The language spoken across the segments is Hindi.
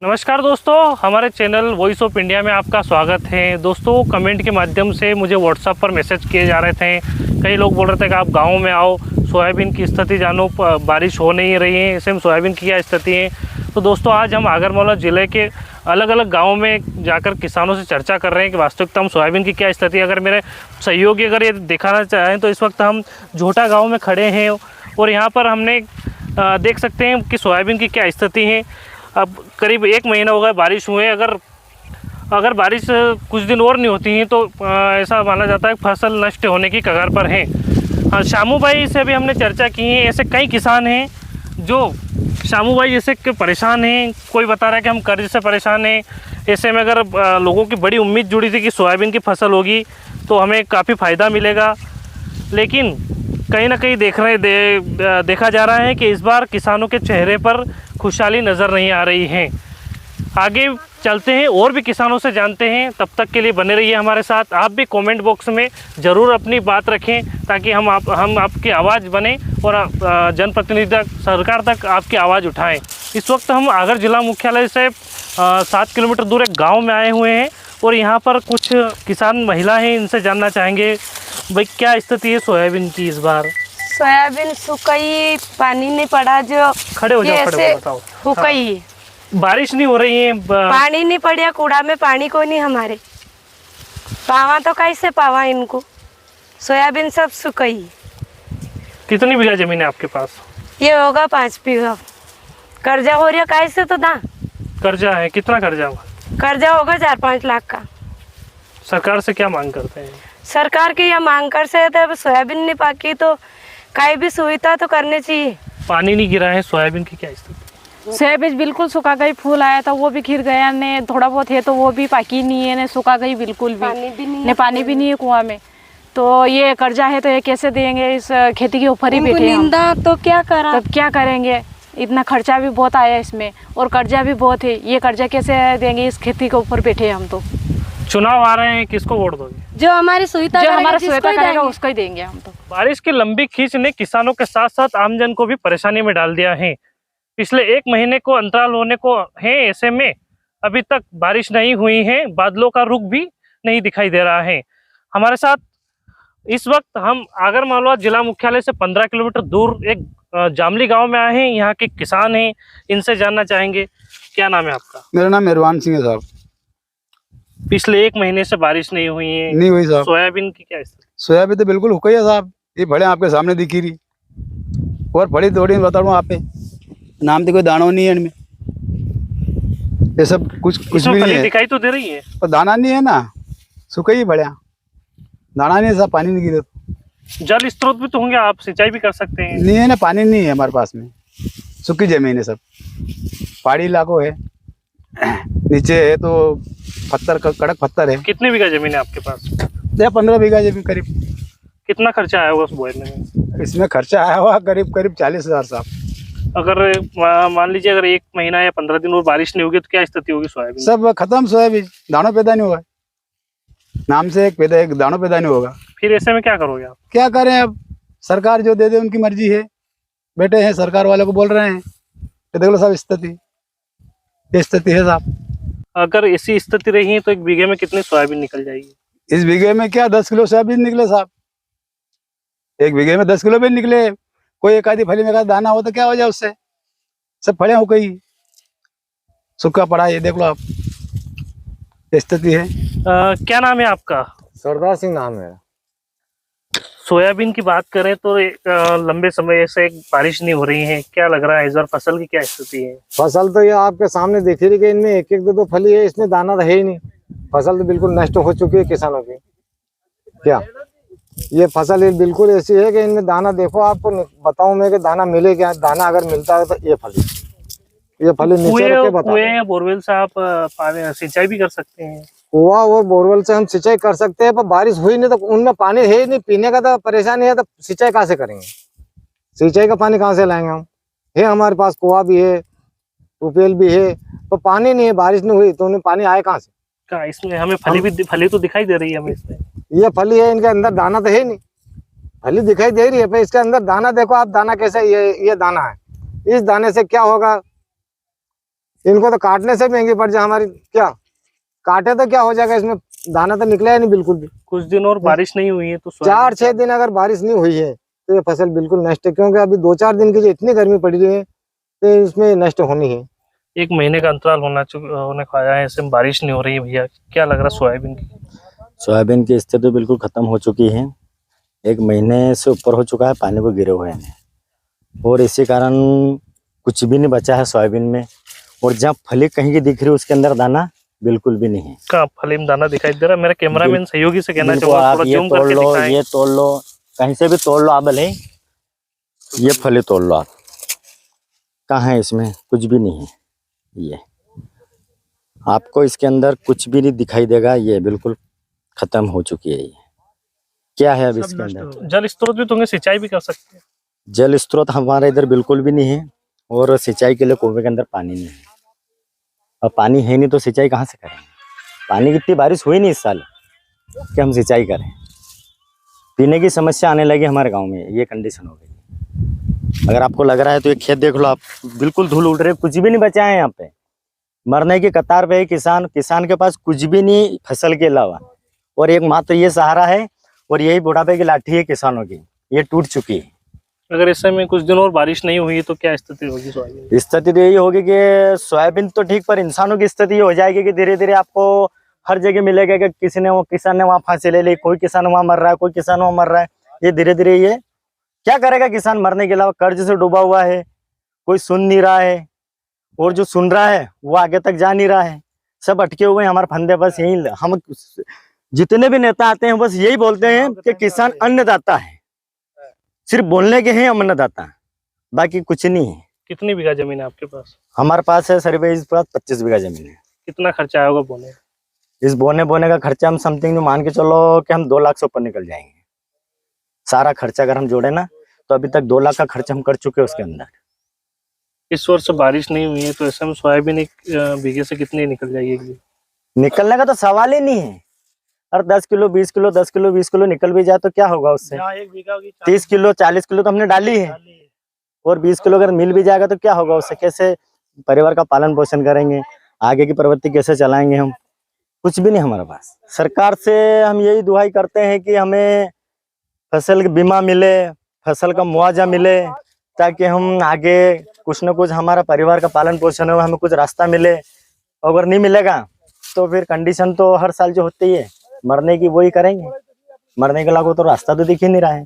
नमस्कार दोस्तों, हमारे चैनल वॉइस ऑफ इंडिया में आपका स्वागत है। दोस्तों, कमेंट के माध्यम से मुझे व्हाट्सएप पर मैसेज किए जा रहे थे। कई लोग बोल रहे थे कि आप गांव में आओ, सोयाबीन की स्थिति जानो, बारिश हो नहीं रही है, ऐसे में सोयाबीन की क्या स्थिति है। तो दोस्तों, आज हम आगरमालवा ज़िले के अलग अलग गाँव में जाकर किसानों से चर्चा कर रहे हैं कि वास्तविकता में सोयाबीन की क्या स्थिति है। अगर मेरे सहयोगी अगर ये दिखाना चाहें तो इस वक्त हम झोटा गाँव में खड़े हैं और यहाँ पर हमने देख सकते हैं कि सोयाबीन की क्या स्थिति है। अब करीब 1 महीना हो गया बारिश हुए। अगर बारिश कुछ दिन और नहीं होती है तो ऐसा माना जाता है कि फसल नष्ट होने की कगार पर है। शामू भाई से भी हमने चर्चा की है। ऐसे कई किसान हैं जो शामू भाई जैसे कि परेशान हैं। कोई बता रहा है कि हम कर्ज से परेशान हैं। ऐसे में अगर लोगों की बड़ी उम्मीद जुड़ी थी कि सोयाबीन की फसल होगी तो हमें काफ़ी फ़ायदा मिलेगा, लेकिन कहीं ना कहीं देखा जा रहा है कि इस बार किसानों के चेहरे पर खुशहाली नज़र नहीं आ रही है। आगे चलते हैं और भी किसानों से जानते हैं। तब तक के लिए बने रहिए हमारे साथ। आप भी कमेंट बॉक्स में ज़रूर अपनी बात रखें ताकि हम आपकी आवाज़ बने और जनप्रतिनिधि तक, सरकार तक आपकी आवाज़ उठाएं। इस वक्त हम आगर जिला मुख्यालय से 7 किलोमीटर दूर एक गाँव में आए हुए हैं और यहाँ पर कुछ किसान महिला हैं, इनसे जानना चाहेंगे भाई क्या स्थिति है सोयाबीन की इस बार। सोयाबीन सुकई, पानी नहीं पड़ा जो खड़े हो जाओ, खड़े हो बताओ। सुकई है। बारिश नहीं हो रही है, पानी नहीं पड़ा, कूड़ा में पानी को नहीं हमारे पावा तो कैसे पावा इनको। सोयाबीन सब सुकई। कितनी बीघा जमीन है आपके पास? ये होगा 5 बीघा। कर्जा हो रहा कैसे तो दा। कर्जा है? कितना कर्जा हुआ? कर्जा होगा 4-5 लाख का। सरकार से क्या मांग करते हैं? सरकार की यह मांग कर से तो सोयाबीन नहीं पाकी तो कहीं भी सुविधा तो करनी चाहिए। पानी नहीं गिरा है, सोयाबीन की क्या स्थिति? सोयाबीन बिल्कुल सूखा गई। फूल आया था वो भी खिर गया ने, थोड़ा बहुत है तो वो भी पाकी नहीं है ने, सूखा गई बिल्कुल भी। पानी भी नहीं ने, पानी भी नहीं है कुआं में। तो ये कर्जा है तो ये कैसे देंगे? इस खेती के ऊपर ही बैठे हम। निंदा तो क्या करा, तब क्या करेंगे? इतना खर्चा भी बहुत आया इसमें और कर्जा भी बहुत है। ये कर्जा कैसे देंगे? इस खेती के ऊपर बैठे हम। तो चुनाव आ रहे हैं, किसको वोट दोगे? जो हमारी सुविधा जो हमारा सहायता करेगा उसको ही देंगे हम तो। बारिश की लंबी खींच ने किसानों के साथ साथ आमजन को भी परेशानी में डाल दिया है। पिछले 1 महीने को अंतराल होने को है, ऐसे में अभी तक बारिश नहीं हुई है। बादलों का रुख भी नहीं दिखाई दे रहा है। हमारे साथ इस वक्त हम आगरमालवा जिला मुख्यालय से 15 किलोमीटर दूर एक जामली गांव में आए हैं। यहाँ के किसान हैं, इनसे जानना चाहेंगे। क्या नाम है आपका? मेरा नाम मेहरबान सिंह है साहब। पिछले 1 महीने से बारिश नहीं हुई है, नहीं हुई साहब। सोयाबीन की क्या स्थिति? सोयाबीन तो बिल्कुल हुई है साहब। ये बड़े आपके सामने दिखी रही और बड़ी थोड़ी बता रहा हूँ आप पे, नाम तो कोई दाना नहीं है इनमें। ये सब कुछ भी नहीं है। दिखाई तो दे रही है पर दाना नहीं है ना, सुखई बढ़िया दाना नहीं है साहब। पानी नहीं गिरे। जल स्रोत भी तो होंगे, आप सिंचाई भी कर सकते हैं। नहीं है ना, पानी नहीं है हमारे पास में। सूखी जमीन है सब, पहाड़ी इलाकों है। नीचे है तो पत्थर, कड़क पत्थर है। कितने बीघा जमीन है आपके पास? 15 बीघा जमीन करीब। कितना खर्चा आया होगा उस बोने में? इसमें खर्चा आया हुआ करीब 40,000 साहब। अगर मान लीजिए अगर 1 महीना या 15 दिन और बारिश नहीं होगी तो क्या स्थिति होगी सोयाबीन? सब खत्म। सोयाबीन दानों पैदा नहीं होगा, नाम से एक दानों पैदा नहीं होगा। फिर ऐसे में क्या करोगे आप? क्या करें अब, सरकार जो दे दे उनकी मर्जी है। बैठे हैं सरकार वाले को बोल रहे हैं कि देख लो साहब स्थिति है साहब। अगर ऐसी स्थिति रही है तो 1 बीघे में कितनी सोयाबीन निकल जाएगी? इस बीघे में क्या 10 किलो सोयाबीन निकले साहब। 1 बीघे में 10 किलो भी निकले। कोई एक आधी फली में का दाना हो तो क्या हो जाए उससे? सब फड़े हो गई, सूखा पड़ा। ये देख लो आप, स्थिति है। क्या नाम है आपका? सरदार सिंह नाम है। सोयाबीन की बात करें तो लंबे समय से बारिश नहीं हो रही है। क्या लग रहा है इस बार फसल की क्या स्थिति है? फसल तो ये आपके सामने दिख रही है, इनमें 1-1 2-2 फली है, इसमें दाना तो है ही नहीं। फसल तो बिल्कुल नष्ट हो चुकी है किसानों की। क्या ये फसल ये बिल्कुल ऐसी है कि इनमें दाना देखो, आपको बताऊं मैं कि दाना मिले क्या? दाना अगर मिलता है तो ये फली नीचे रख के बता। कुएं या बोरवेल से आप पानी सिंचाई भी कर सकते हैं। कुआ और बोरवेल से हम सिंचाई कर सकते हैं, पर बारिश हुई नहीं तो उनमें पानी है ही नहीं। पीने का तो परेशानी है, तो सिंचाई कहाँ से करेंगे? सिंचाई का पानी कहाँ से लाएंगे हम? है हमारे पास कुआ भी है, ट्यूबवेल भी है, तो पानी नहीं है। बारिश नहीं हुई तो उन्हें पानी आए कहाँ से? क्या इसमें हमें फली तो दिखाई दे रही है हमें इसमें? ये फली है, इनके अंदर दाना तो है नहीं। फली दिखाई दे रही है पर इसके अंदर दाना देखो आप, दाना कैसा? ये दाना है। इस दाने से क्या होगा? इनको तो काटने से महंगी पड़ जाए हमारी, क्या काटे तो क्या हो जाएगा, इसमें दाना तो निकला ही नहीं बिल्कुल भी। कुछ दिन और बारिश नहीं हुई है तो 4-6 दिन अगर बारिश नहीं हुई है तो ये फसल बिल्कुल नष्ट है, क्योंकि अभी 2-4 दिन की जो इतनी गर्मी पड़ी रही है तो इसमें नष्ट होनी है। 1 महीने का अंतराल होने को आया है, ऐसे में बारिश नहीं हो रही है भैया, क्या लग रहा है सोयाबीन की? सोयाबीन की स्थिति तो बिल्कुल खत्म हो चुकी है, 1 महीने से ऊपर हो चुका है पानी को गिरे हुए हैं, और इसी कारण कुछ भी नहीं बचा है सोयाबीन में। और जहाँ फली कहीं की दिख रही है उसके अंदर दाना बिल्कुल भी नहीं है। कहाँ फली में दाना दिखाई दे रहा है? मेरा कैमरामैन सहयोगी से कहना बिल्कुल, चाहूंगा आप थोड़ा ये जूम तोड़ करके लो, दिखाएं। ये तोड़ लो, कहीं से भी तोड़ लो आप भले, ये फली तोड़ लो आप, कहाँ है इसमें कुछ भी नहीं है। ये आपको इसके अंदर कुछ भी नहीं दिखाई देगा, ये बिल्कुल खत्म हो चुकी है। ये क्या है अब इसके अंदर? जल स्रोत भी तो होंगे, सिंचाई भी कर सकते हैं। जल स्रोत हमारे इधर बिल्कुल भी नहीं है, और सिंचाई के लिए कुएं के अंदर पानी नहीं है। अब पानी है नहीं तो सिंचाई कहाँ से करेंगे? पानी की इतनी बारिश हुई नहीं इस साल कि हम सिंचाई करें। पीने की समस्या आने लगी हमारे गांव में, ये कंडीशन हो गई। अगर आपको लग रहा है तो ये खेत देख लो आप, बिल्कुल धूल उड़ रही है, कुछ भी नहीं बचा है यहाँ पे। मरने की कतार पे है किसान। किसान के पास कुछ भी नहीं फसल के अलावा, और एक मात्र ये सहारा है, और यही बुढ़ापे की लाठी है किसानों की, ये टूट चुकी है। अगर इस समय कुछ दिन और बारिश नहीं हुई तो क्या स्थिति होगी सोयाबीन की? स्थिति तो यही होगी कि सोयाबीन तो ठीक, पर इंसानों की स्थिति ये हो जाएगी कि धीरे धीरे आपको हर जगह मिलेगा कि किसी ने, वो किसान ने वहाँ फांसी ले ली, कोई किसान वहाँ मर रहा है, कोई किसान वहाँ मर रहा है। ये धीरे धीरे ये क्या करेगा किसान? मरने के अलावा कर्ज से डूबा हुआ है, कोई सुन नहीं रहा है, और जो सुन रहा है वो आगे तक जा नहीं रहा है। सब अटके हुए हैं हमारे फंदे। बस यही हम जितने भी नेता आते हैं बस यही बोलते हैं कि किसान अन्नदाता है, सिर्फ बोलने के हैं अन्नदाता, बाकी कुछ नहीं है। कितनी बीघा जमीन है आपके पास? हमारे पास है सर इस पास 25 बीघा जमीन है। कितना खर्चा आया होगा बोने? इस बोने का खर्चा हम समथिंग मान के चलो कि हम 2 लाख से ऊपर निकल जाएंगे। सारा खर्चा अगर हम जोड़े ना तो अभी तक 2 लाख का खर्चा हम कर चुके हैं उसके अंदर। इस वर्ष बारिश नहीं हुई है तो ऐसे में सोयाबीन 1 बीघे से कितनी निकल जाएगी? निकलने का तो सवाल ही नहीं है। और 10 किलो 20 किलो 10 किलो 20 किलो निकल भी जाए तो क्या होगा उससे? 1 बीघा होगी 30 किलो 40 किलो तो हमने डाली है, और 20 किलो अगर मिल भी जाएगा तो क्या होगा उससे? कैसे परिवार का पालन पोषण करेंगे? आगे की प्रवृत्ति कैसे चलाएंगे हम? कुछ भी नहीं हमारे पास। सरकार से हम यही दुहाई करते हैं कि हमें फसल का बीमा मिले, फसल का मुआवजा मिले, ताकि हम आगे कुछ न कुछ हमारा परिवार का पालन पोषण हो, हमें कुछ रास्ता मिले। अगर नहीं मिलेगा तो फिर कंडीशन तो हर साल जो होती है मरने की, वही करेंगे। मरने के अलावा तो रास्ता तो दिख ही नहीं रहा है।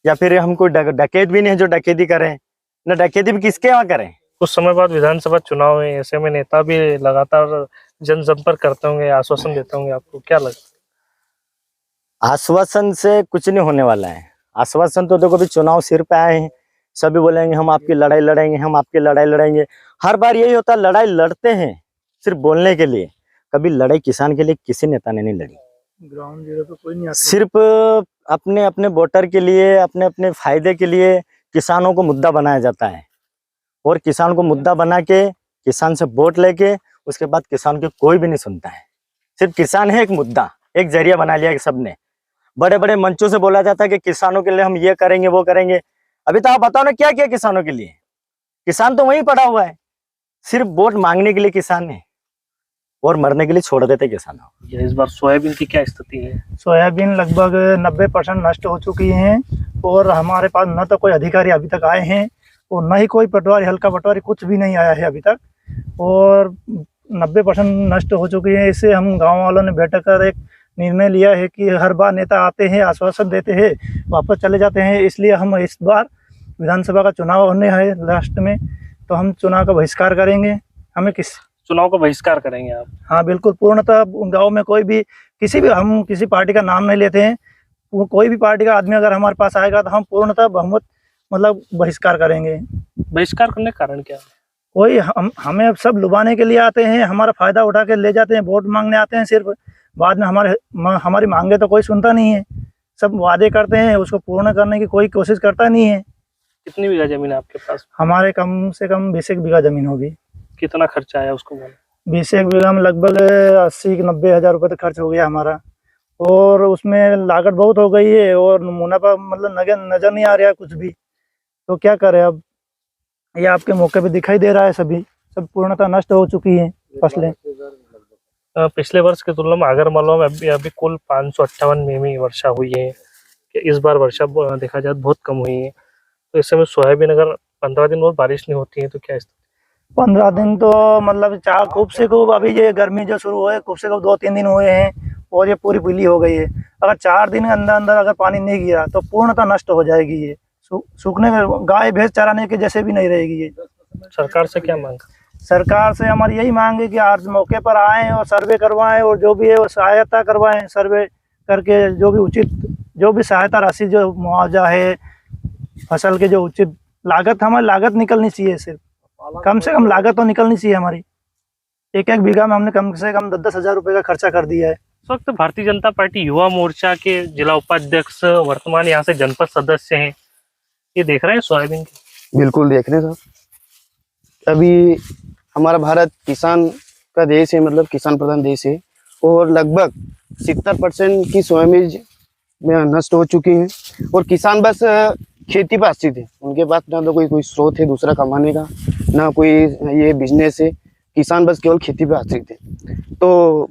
या फिर हम कोई डकैत भी नहीं है जो डकैती करें, न डकैती भी किसके यहाँ करें। कुछ समय बाद विधानसभा चुनाव है, ऐसे में नेता भी लगातार जनसंपर्क करते होंगे, आश्वासन देते होंगे, आपको क्या लगता है? आश्वासन से कुछ नहीं होने वाला है। आश्वासन तो देखो अभी चुनाव सिर पे आए हैं, सभी बोलेंगे हम आपकी लड़ाई लड़ेंगे, हम आपकी लड़ाई लड़ेंगे। हर बार यही होता है, लड़ाई लड़ते हैं सिर्फ बोलने के लिए। कभी लड़ाई किसान के लिए किसी नेता ने नहीं लड़ी। ग्राउंड जीरो पे कोई नहीं आता, सिर्फ अपने अपने वोटर के लिए, अपने अपने फायदे के लिए किसानों को मुद्दा बनाया जाता है, और किसान को मुद्दा बना के किसान से वोट लेके उसके बाद किसान को कोई भी नहीं सुनता है। सिर्फ किसान है एक मुद्दा, एक जरिया बना लिया कि सबने। बड़े बड़े मंचों से बोला जाता है कि किसानों के लिए हम ये करेंगे वो करेंगे। अभी तो आप बताओ ना क्या किया किसानों के लिए? किसान तो वहीं पड़ा हुआ है, सिर्फ वोट मांगने के लिए किसान है, और मरने के लिए छोड़ देते किसानों। इस बार सोयाबीन की क्या स्थिति है? सोयाबीन लगभग 90% नष्ट हो चुकी हैं, और हमारे पास न तो कोई अधिकारी अभी तक आए हैं और न ही कोई पटवारी, हल्का पटवारी कुछ भी नहीं आया है अभी तक, और 90% नष्ट हो चुकी है। इससे हम गांव वालों ने बैठ कर एक निर्णय लिया है कि हर बार नेता आते हैं, आश्वासन देते हैं, वापस चले जाते हैं। इसलिए हम इस बार विधानसभा का चुनाव होने है लास्ट में, तो हम चुनाव का बहिष्कार करेंगे। हमें चुनाव का बहिष्कार करेंगे आप? हाँ बिल्कुल, पूर्णतः गांव में कोई भी हम किसी पार्टी का नाम नहीं लेते हैं। वो कोई भी पार्टी का आदमी अगर हमारे पास आएगा तो हम पूर्णतः बहुमत मतलब बहिष्कार करेंगे। बहिष्कार करने का कारण क्या है? कोई हमें सब लुभाने के लिए आते हैं, हमारा फायदा उठा के ले जाते हैं, वोट मांगने आते हैं सिर्फ। बाद में हमारी मांगे तो कोई सुनता नहीं है। सब वादे करते हैं, उसको पूर्ण करने की कोई कोशिश करता नहीं है। कितनी बीघा जमीन है आपके पास? हमारे कम से कम 20 बीघा जमीन होगी। कितना खर्चा आया उसको बोलो? 20 बीघा में लगभग 80-90 हज़ार रुपये तक खर्च हो गया हमारा, और उसमें लागत बहुत हो गई है, और मुनाफा मतलब नजर नहीं आ रहा है कुछ भी। तो क्या करें अब, ये आपके मौके पे दिखाई दे रहा है सभी। सब पूर्णतः नष्ट हो चुकी हैं फसलें। पिछले वर्ष की तुलना में आगरमालवा में अभी कुल 558 मिमी वर्षा हुई है कि इस बार वर्षा देखा जाए तो बहुत कम हुई है। तो इस समय सोयाबीन अगर 15 दिन और बारिश नहीं होती है तो क्या स्थिति? 15 दिन तो मतलब चार खूब से खूब, अभी ये गर्मी जो शुरू हुए खूब से खूब 2-3 दिन हुए हैं और ये पूरी पीली हो गई है। अगर 4 दिन के अंदर अंदर अगर पानी नहीं गिरा तो पूर्णतः नष्ट हो जाएगी ये, सूखने में गाय भैंस चराने के जैसे भी नहीं रहेगी ये। सरकार से क्या मांग? सरकार से हमारी यही मांग है कि आज मौके पर आएँ और सर्वे करवाएं और जो भी है वो सहायता करवाएं, सर्वे करके जो भी उचित, जो भी सहायता राशि, जो मुआवजा है, फसल के जो उचित लागत, हमारी लागत निकलनी चाहिए, सिर्फ कम से कम लागत तो निकलनी चाहिए हमारी। एक बीघा में हमने कम से कम 10-10 हज़ार रुपये का खर्चा कर दिया है। इस वक्त भारतीय जनता पार्टी युवा मोर्चा के जिला उपाध्यक्ष, वर्तमान यहाँ से जनपद सदस्य हैं, ये देख रहे हैं सोयाबीन की? बिल्कुल देख रहे हैं साहब। अभी हमारा भारत किसान का देश है, मतलब किसान प्रधान देश है, और लगभग 70% की सोयाबीन में नष्ट हो चुकी हैं और किसान बस खेती पर आश्रित है। उनके पास ना तो कोई स्रोत है दूसरा कमाने का, ना कोई ये बिजनेस है। किसान बस केवल खेती पर आश्रित है। तो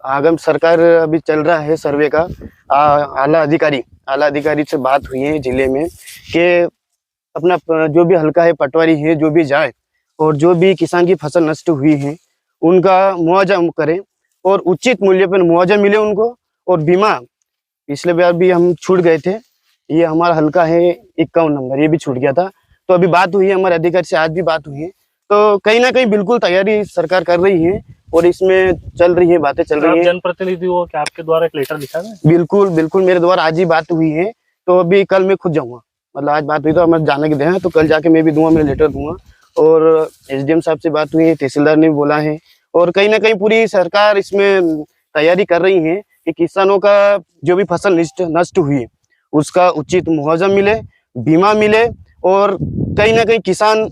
आगम सरकार अभी चल रहा है सर्वे का, आला अधिकारी से बात हुई है जिले में कि अपना जो भी हल्का है, पटवारी है, जो भी जाए और जो भी किसान की फसल नष्ट हुई है उनका मुआवजा करें और उचित मूल्य पर मुआवजा मिले उनको। और बीमा पिछले बार भी हम छूट गए थे, ये हमारा हल्का है 51 नंबर, ये भी छूट गया था। तो अभी बात हुई है हमारे अधिकारी से, आज भी बात हुई है। तो कहीं ना कहीं बिल्कुल तैयारी सरकार कर रही है और इसमें चल रही है, बातें चल रही है। जनप्रतिनिधि हो क्या आपके द्वारा एक लेटर लिखा है? बिल्कुल मेरे द्वारा आज ही बात हुई है। तो अभी कल मैं खुद जाऊंगा, मतलब आज बात हुई तो हमें जाने के दें, तो कल जाके मैं भी दूंगा, मैं लेटर दूंगा। और एसडीएम साहब से बात हुई है, तहसीलदार ने भी बोला है और कहीं ना कहीं पूरी सरकार इसमें तैयारी कर रही है कि किसानों का जो भी फसल नष्ट हुई है उसका उचित मुआवजा मिले, बीमा मिले। और कहीं ना कहीं किसान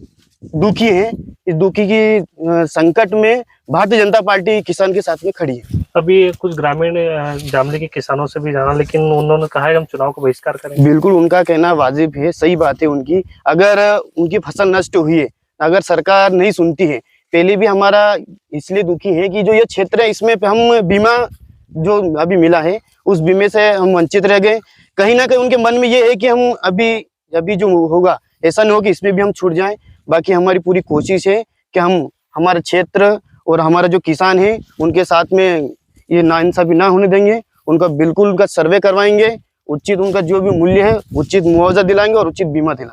दुखी हैं, इस दुखी की संकट में भारतीय जनता पार्टी किसान के साथ में खड़ी है। अभी कुछ ग्रामीण जामली के किसानों से भी जाना, लेकिन उन्होंने कहा है हम चुनाव को बहिष्कार करेंगे। बिल्कुल उनका कहना वाजिब है, सही बात है उनकी। अगर उनकी फसल नष्ट हुई है, अगर सरकार नहीं सुनती है, पहले भी हमारा इसलिए दुखी है कि जो ये क्षेत्र है इसमें हम बीमा जो अभी मिला है उस बीमे से हम वंचित रह गए। कहीं ना कहीं उनके मन में ये है कि हम अभी जो होगा ऐसा नहीं हो कि इसमें भी हम छूट जाएं। बाकी हमारी पूरी कोशिश है कि हम हमारे क्षेत्र और हमारा जो किसान है उनके साथ में ये नाइंसाफी ना होने देंगे। उनका बिल्कुल उनका सर्वे करवाएंगे, उचित उनका जो भी मूल्य है उचित मुआवजा दिलाएंगे और उचित बीमा दिलाएंगे।